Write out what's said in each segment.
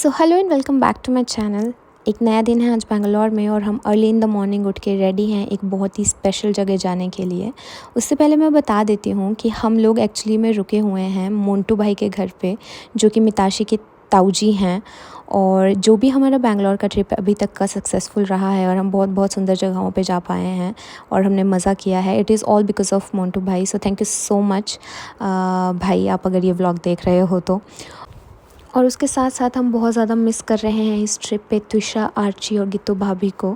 So hello and welcome back to my channel. एक नया दिन है आज बेंगलोर में और हम अर्ली इन द मॉर्निंग उठ के रेडी हैं एक बहुत ही स्पेशल जगह जाने के लिए। उससे पहले मैं बता देती हूँ कि हम लोग एक्चुअली में रुके हुए हैं मोंटू भाई के घर पे, जो कि मिताशी के ताऊजी हैं। और जो भी हमारा बेंगलोर का ट्रिप अभी तक का सक्सेसफुल रहा है और हम बहुत बहुत सुंदर जगहों पे जा पाए हैं और हमने मज़ा किया है, it is all because of Montu भाई। So thank you so much भाई, आप अगर ये व्लॉग देख रहे हो तो। और उसके साथ साथ हम बहुत ज़्यादा मिस कर रहे हैं इस ट्रिप पे त्विषा, आर्ची और गीतू भाभी को।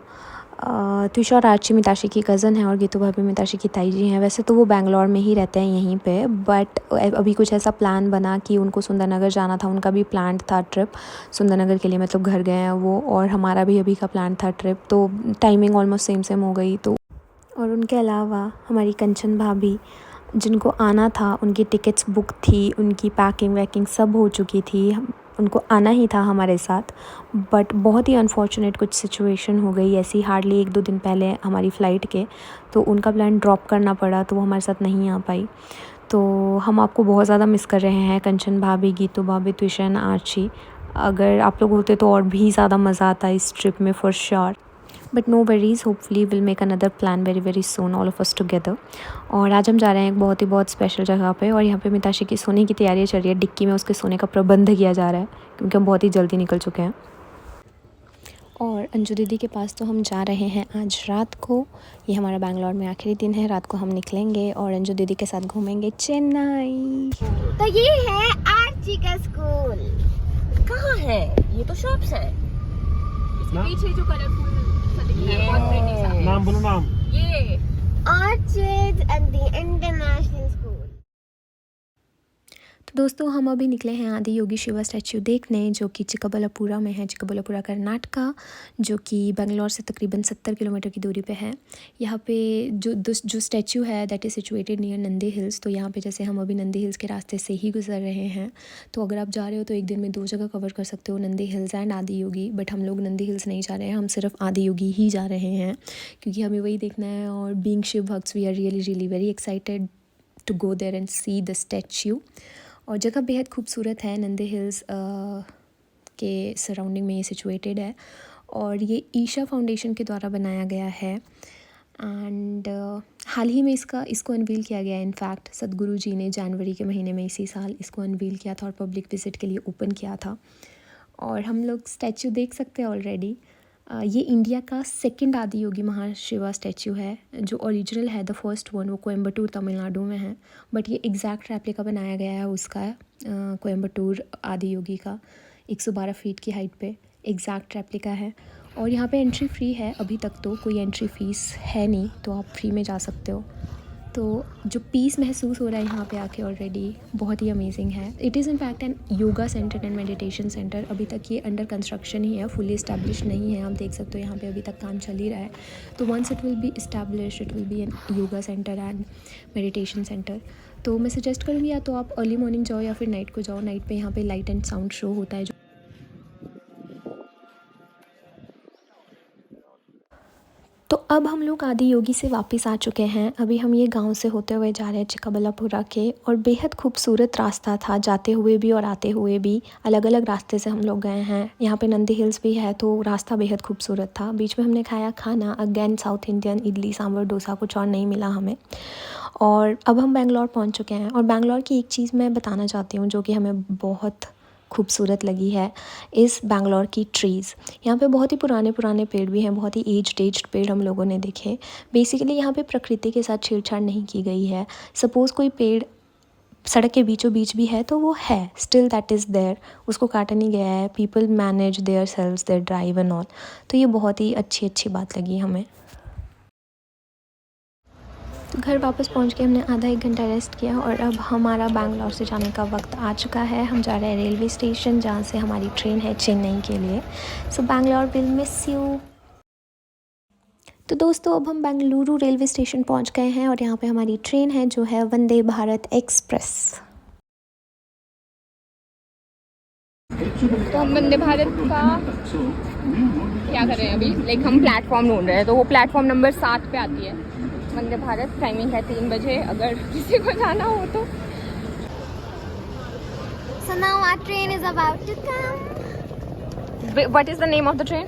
त्विषा और आर्ची मिताशी की कज़न है और गीतू भाभी मिताशी की ताई जी हैं। वैसे तो वो बेंगलोर में ही रहते हैं यहीं पे, बट अभी कुछ ऐसा प्लान बना कि उनको सुंदरनगर जाना था। उनका भी प्लान था ट्रिप सुंदरनगर के लिए, मतलब घर गए हैं वो, और हमारा भी अभी का प्लान था ट्रिप, तो टाइमिंग ऑलमोस्ट सेम सेम हो गई। तो और उनके अलावा हमारी कंचन भाभी, जिनको आना था, उनकी टिकट्स बुक थी, उनकी पैकिंग वैकिंग सब हो चुकी थी, उनको आना ही था हमारे साथ। बट बहुत ही अनफॉर्चुनेट कुछ सिचुएशन हो गई ऐसी हार्डली 1-2 दिन पहले हमारी फ़्लाइट के, तो उनका प्लान ड्रॉप करना पड़ा, तो वो हमारे साथ नहीं आ पाई। तो हम आपको बहुत ज़्यादा मिस कर रहे हैं, कंचन भाभी, गीतू भाभी, ट्विशन, आर्ची। अगर आप लोग होते तो और भी ज़्यादा मज़ा आता इस ट्रिप में for sure. But no worries, hopefully will make another plan very very soon all of us together. और आज हम जा रहे हैं एक बहुत स्पेशल जगह पे, और यहाँ पे मिताशी की सोने की तैयारी चल रही है। डिक्की में उसके सोने का प्रबंध किया जा रहा है क्योंकि हम बहुत ही जल्दी निकल चुके हैं। और अंजू दीदी के पास तो हम जा रहे हैं आज रात को। ये हमारा बेंगलोर में आखिरी दिन है, रात को हम निकलेंगे और अंजू दीदी के साथ घूमेंगे चेन्नई। तो ये है आर्ची का स्कूल। कहाँ है? ये तो शॉप्स है। पीछे जो कलरफुल नाम बोलो नाम। ये Orchid and the International School। तो दोस्तों, हम अभी निकले हैं आदि योगी शिवा स्टैचू देखने, जो कि चिक्काबल्लापुरा में है, चिक्काबल्लापुरा कर्नाटका, जो कि बेंगलोर से तकरीबन 70 किलोमीटर की दूरी पे है। यहाँ पे जो स्टैचू है that is situated near Nandi hills. तो यहाँ पे जैसे हम अभी नंदी हिल्स के रास्ते से ही गुजर रहे हैं, तो अगर आप जा रहे हो तो एक दिन में 2 जगह कवर कर सकते हो, नंदी हिल्स एंड आदि योगी। बट हम लोग नंदी हिल्स नहीं जा रहे हैं, हम सिर्फ आदि योगी ही जा रहे हैं क्योंकि हमें वही देखना है। और बीइंग शिव भक्त्स, we are really very excited to go there and see the statue. और जगह बेहद खूबसूरत है, नंदी हिल्स के सराउंडिंग में ये सिचुएटेड है और ये ईशा फाउंडेशन के द्वारा बनाया गया है। एंड हाल ही में इसको अनवील किया गया है। इनफैक्ट सदगुरु जी ने जनवरी के महीने में इसी साल इसको अनवील किया था और पब्लिक विजिट के लिए ओपन किया था। और हम लोग स्टैचू देख सकते हैं ऑलरेडी। ये इंडिया का सेकंड आदि योगी महाशिवा स्टैचू है। जो ओरिजिनल है, द फर्स्ट वन, वो कोयम्बटूर तमिलनाडु में है, बट ये एग्जैक्ट रेप्लिका बनाया गया है उसका कोयम्बटूर आदि योगी का। 112 फीट की हाइट पे एग्जैक्ट रेप्लिका है। और यहाँ पे एंट्री फ्री है, अभी तक तो कोई एंट्री फ़ीस है नहीं, तो आप फ्री में जा सकते हो। तो जो पीस महसूस हो रहा है यहाँ पे आके ऑलरेडी बहुत ही अमेजिंग है। It is in fact an yoga centre and meditation centre. अभी तक ये अंडर कंस्ट्रक्शन ही है, फुली इस्टेब्लिश नहीं है। आप देख सकते हो यहाँ पे अभी तक काम चल ही रहा है। तो once it will be establish, it will be an yoga centre and meditation centre. तो मैं सजेस्ट करूँगी या तो आप अर्ली मॉर्निंग जाओ या फिर नाइट को जाओ। नाइट पे यहाँ पे लाइट एंड साउंड शो होता है। तो अब हम लोग आदि योगी से वापस आ चुके हैं। अभी हम ये गांव से होते हुए जा रहे हैं चिक्काबल्लापुरा के, और बेहद खूबसूरत रास्ता था, जाते हुए भी और आते हुए भी अलग अलग रास्ते से हम लोग गए हैं। यहाँ पे नंदी हिल्स भी है, तो रास्ता बेहद खूबसूरत था। बीच में हमने खाया खाना, again south Indian, idli sambar dosa, कुछ और नहीं मिला हमें। और अब हम बेंगलोर पहुँच चुके हैं। और बेंगलोर की एक चीज़ मैं बताना चाहती हूँ जो कि हमें बहुत खूबसूरत लगी है, इस बेंगलोर की ट्रीज़। यहाँ पे बहुत ही पुराने पेड़ भी हैं, बहुत ही एज्ड पेड़ हम लोगों ने देखे। बेसिकली यहाँ पे प्रकृति के साथ छेड़छाड़ नहीं की गई है। सपोज़ कोई पेड़ सड़क के बीचों बीच भी है तो वो है, स्टिल दैट इज़ देयर, उसको काटा नहीं गया है। People manage their selves, their drive and all. तो ये बहुत ही अच्छी बात लगी हमें। तो घर वापस पहुंच के हमने आधा 1 घंटा रेस्ट किया और अब हमारा बेंगलोर से जाने का वक्त आ चुका है। हम जा रहे हैं रेलवे स्टेशन, जहां से हमारी ट्रेन है चेन्नई के लिए। सो बेंगलोर विल मिस यू। तो दोस्तों, अब हम बेंगलुरु रेलवे स्टेशन पहुंच गए हैं और यहाँ पे हमारी ट्रेन है जो है वंदे भारत एक्सप्रेस। तो हम वंदे भारत का क्या कर रहे हैं अभी, लाइक हम प्लेटफॉर्म ढूंढ रहे हैं। तो वो प्लेटफॉर्म नंबर 7 पे आती है वंदे भारत। टाइमिंग है 3 बजे, अगर किसी को जाना हो तो। So now our train is about to come। What is the name of the train?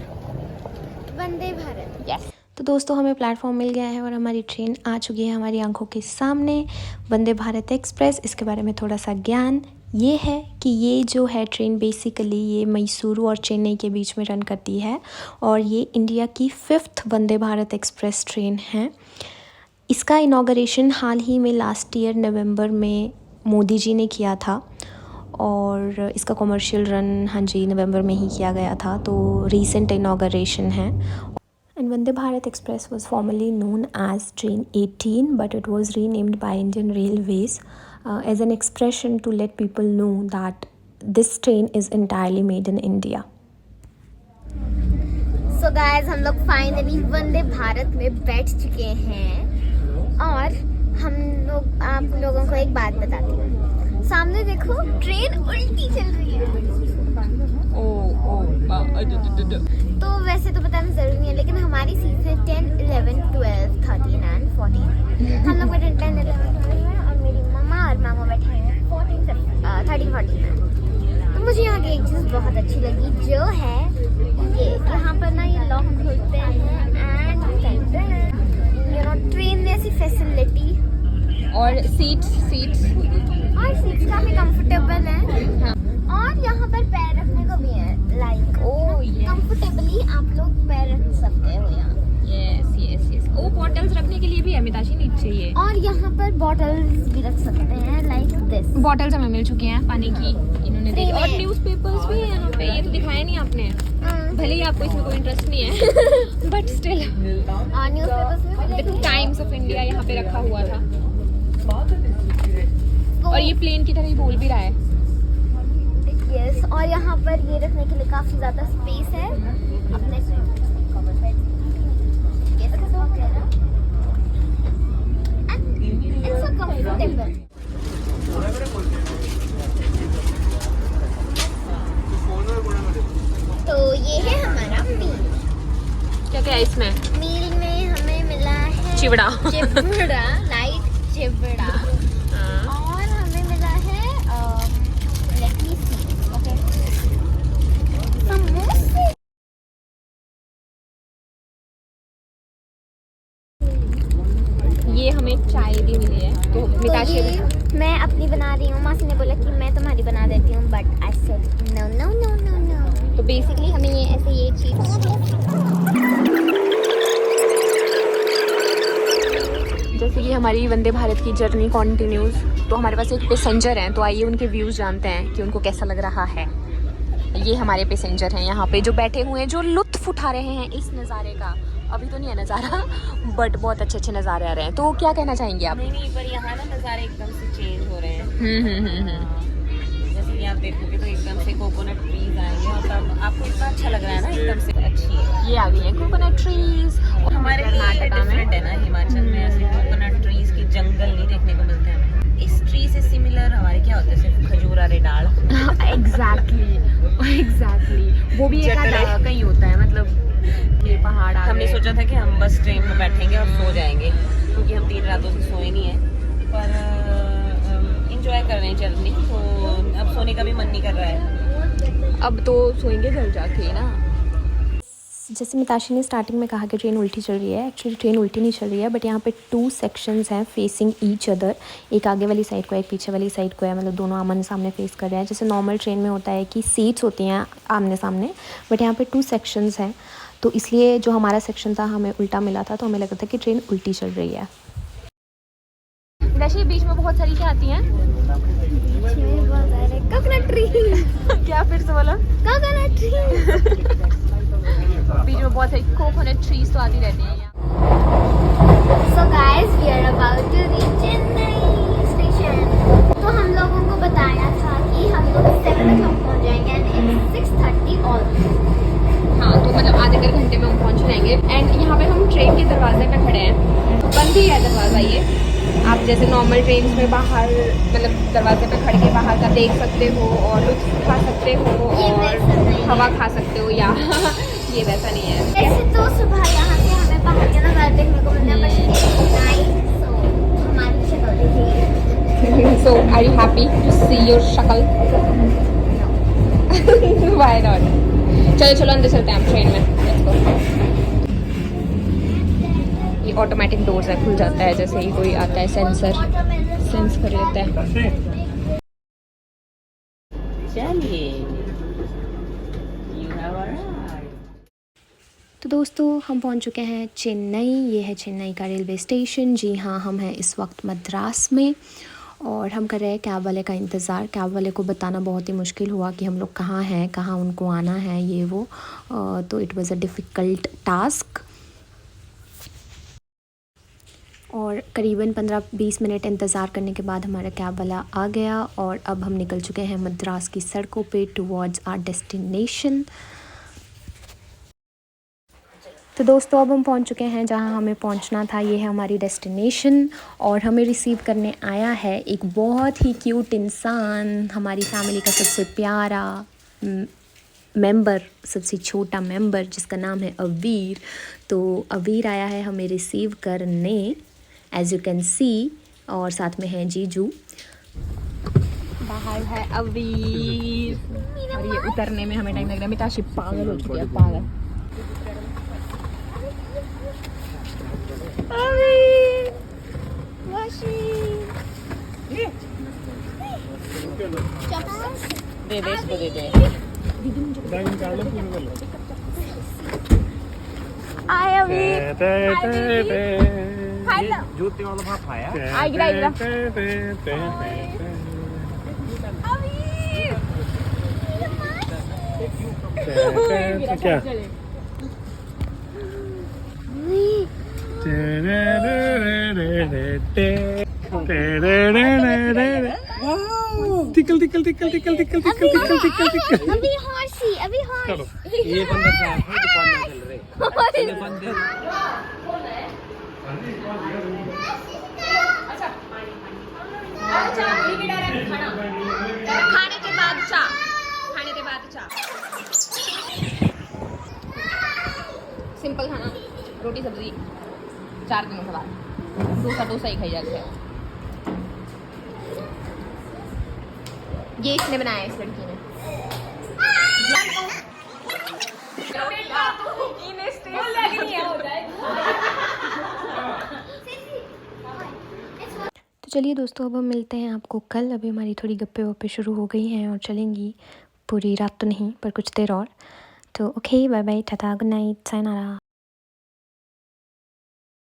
Vande Bharat. Yes. तो दोस्तों हमें प्लेटफॉर्म मिल गया है और हमारी ट्रेन आ चुकी है हमारी आंखों के सामने। वंदे भारत एक्सप्रेस, इसके बारे में थोड़ा सा ज्ञान ये है कि ये जो है ट्रेन बेसिकली ये मैसूरू और चेन्नई के बीच में रन करती है और ये इंडिया की 5th Vande Bharat express train है। इसका इनॉग्रेशन हाल ही में लास्ट ईयर नवंबर में मोदी जी ने किया था और इसका कमर्शियल रन हाँ जी नवंबर में ही किया गया था, तो रीसेंट इनॉग्रेशन है। And Vande Bharat Express was formerly known as Train 18, but it was renamed by Indian Railways as an expression to let people know that this train is entirely made in India. So guys, हम लोग finally Vande Bharat में बैठ चुके हैं और आप लोगों को एक बात बताती हूँ। सामने देखो ट्रेन उल्टी चल रही है। तो वैसे तो बताना जरूरी नहीं है, लेकिन हमारी सीट है 10, 11, 12, 13 एंड 14। हम लोग बैठे 10, 11, 12 और मेरी मम्मा और मामा बैठे हैं 13, 14। तो मुझे यहाँ की एक चीज़ बहुत अच्छी लगी जो है ये यहाँ पर ना ये लॉक खुलते हैं एंड ट्रेन में ऐसी फैसिलिटी और सीट्स काफी कंफर्टेबल है और यहाँ पर पैर रखने को भी है लाइक कंफर्टेबली आप लोग पैर रख सकते हो यहाँ। यस ओ बॉटल्स रखने के लिए भी है मिताशी नीचे ये, और यहाँ पर बॉटल्स भी रख सकते हैं लाइक दिस। बॉटल्स हमें मिल चुकी हैं पानी की, इन्होंने दी और न्यूज़पेपर्स भी हैं यहाँ पे। ये तो दिखाया नहीं आपने, भले ही आपको इसमें कोई इंटरेस्ट नहीं है बट स्टिल न्यूज़पेपर्स में टाइम्स ऑफ इंडिया यहाँ पे रखा हुआ था और ये प्लेन की तरह ही बोल भी रहा है। यस और यहाँ पर ये रखने के लिए काफी ज्यादा स्पेस है अपने कंफर्टेबल। तो ये है हमारा मील। क्या क्या है इसमें? मील में हमें मिला है चिवड़ा लाइट चिवड़ा और हमें मिला है लेट मी सी ओके समोसे। ये हमें चाय भी मिली है तो मिताशी ये मैं अपनी बना रही हूँ। मासी ने बोला कि मैं तुम्हारी बना देती हूँ but I said no no no no no. तो बेसिकली हमें ये ऐसे ये चीज जैसे कि हमारी वंदे भारत की जर्नी कॉन्टिन्यूज, तो हमारे पास एक पैसेंजर हैं, तो आइए उनके व्यूज़ जानते हैं कि उनको कैसा लग रहा है। ये हमारे पैसेंजर हैं यहाँ पे जो बैठे हुए हैं, जो लुत्फ़ उठा रहे हैं इस नज़ारे का। अभी तो नहीं है नज़ारा बट बहुत अच्छे नज़ारे आ रहे हैं। तो क्या कहना चाहेंगे आप? नहीं पर यहाँ ना नज़ारे एकदम से चेंज हो रहे हैं। जैसे कि आप देखोगे तो एकदम से कोकोनट ट्रीज आएंगे और तब आपको इतना अच्छा लग रहा है ना, एकदम से अच्छी है। ये आ गई है कोकोनट ट्रीज। हमारे लिए डिफरेंट है ना, हिमाचल में ऐसे कोकोनट ट्रीज की जंगल नहीं देखने को मिलते हैं। इस ट्री से सिमिलर हमारे क्या होता है सिर्फ खजूर और डाल। एग्जैक्टली वो भी एक आधा कहीं होता है, मतलब ये पहाड़ आ हमने गए। सोचा था कि हम बस ट्रेन में बैठेंगे और सो जाएंगे क्योंकि हम 3 रातों से सोए नहीं है, पर इंजॉय कर रहे हैं जर्नी, तो अब सोने का भी मन नहीं कर रहा है। अब तो सोएंगे घर जाके ना। जैसे मिताशी ने स्टार्टिंग में कहा कि ट्रेन उल्टी चल रही है, एक्चुअली ट्रेन उल्टी नहीं चल रही है बट यहाँ पे 2 सेक्शंस हैं फेसिंग ईच अदर। एक आगे वाली साइड को है, एक पीछे वाली साइड को है, मतलब दोनों आमने सामने फेस कर रहे हैं। जैसे नॉर्मल ट्रेन में होता है कि सीट्स होती हैं आमने सामने, बट यहाँ पे 2 सेक्शंस हैं, तो इसलिए जो हमारा सेक्शन था हमें उल्टा मिला था, तो हमें लगा था कि ट्रेन उल्टी चल रही है। वैसे बीच में बहुत सारी क्या आती हैं? कोकोनट ट्री क्या फिर से बोला? कोकोनट ट्री बीच में बहुत सारी कोकोनट ट्रीज तो आती रहती हैं। So guys, we are about to reach Chennai station. तो हम लोगों को बताया था कि हम लोग 7 o'clock पहुंच जाएंगे and it's 6:30 ऑलमोस्ट। हाँ तो मतलब आधे 1.5 घंटे में हम पहुंच जाएंगे। एंड यहाँ पे हम ट्रेन के दरवाजे पे खड़े हैं, बंद ही है दरवाज़ा ये। आप जैसे नॉर्मल ट्रेन में बाहर मतलब दरवाजे पे खड़ के बाहर का देख सकते हो और लुत्फ़ उठा सकते हो और हवा खा सकते हो, या ये वैसा नहीं है। वैसे तो सुबह यहाँ से हमें बाहर के नज़ारे देखने को मिलता है बट नाइट सो हमारी शक्ल देखिए। So are you happy to see your shakal? Why not? चलो चलो अंदर चलते हैं हम ट्रेन में। Let's go। ये ऑटोमेटिक डोर्स है, खुल जाता है जैसे ही कोई आता है, सेंस कर लेता है। चलिए, you have arrived। तो दोस्तों हम पहुंच चुके हैं चेन्नई। ये है चेन्नई का रेलवे स्टेशन। जी हाँ, हम हैं इस वक्त मद्रास में और हम कर रहे हैं कैब वाले का इंतज़ार। कैब वाले को बताना बहुत ही मुश्किल हुआ कि हम लोग कहाँ हैं, कहाँ उनको आना है, ये वो। तो it was a difficult task. और करीबन 15-20 मिनट इंतज़ार करने के बाद हमारा कैब वाला आ गया और अब हम निकल चुके हैं मद्रास की सड़कों पे टुवर्ड्स आवर डेस्टिनेशन। तो दोस्तों अब हम पहुंच चुके हैं जहां हमें पहुंचना था। ये है हमारी डेस्टिनेशन और हमें रिसीव करने आया है एक बहुत ही क्यूट इंसान, हमारी फैमिली का सबसे प्यारा मेंबर, सबसे छोटा मेंबर, जिसका नाम है अवीर। तो अवीर आया है हमें रिसीव करने, एज यू कैन सी, और साथ में है जीजू। बाहर है अवीर और ये उतरने में हमें टाइम लग रहा है। मिताशी पागल हो चुकी है, पागल। अवीर, दे दे इसको, दे दे। आए अवीर, जूते वाला भाप आया। आई गिरा क्या tackle tackle tackle tackle tackle tackle tackle tackle tackle. अभी हॉर्सी, अभी हॉर्स। चलो, ये बंदा क्या है, दुकान में चल रहे ये बंदे। खाने के बाद चाय, खाने के बाद चाय। सिंपल खाना, रोटी सब्जी। 4 दिनों के बाद डोसा ही खाई जाते हैं। ये इसने बनाया है, इस लड़की ने। तो चलिए दोस्तों अब हम मिलते हैं आपको कल। अभी हमारी थोड़ी गप्पे वप्पे शुरू हो गई हैं और चलेंगी पूरी रात तो नहीं पर कुछ देर और। तो okay, bye bye, tata, good night, sayonara.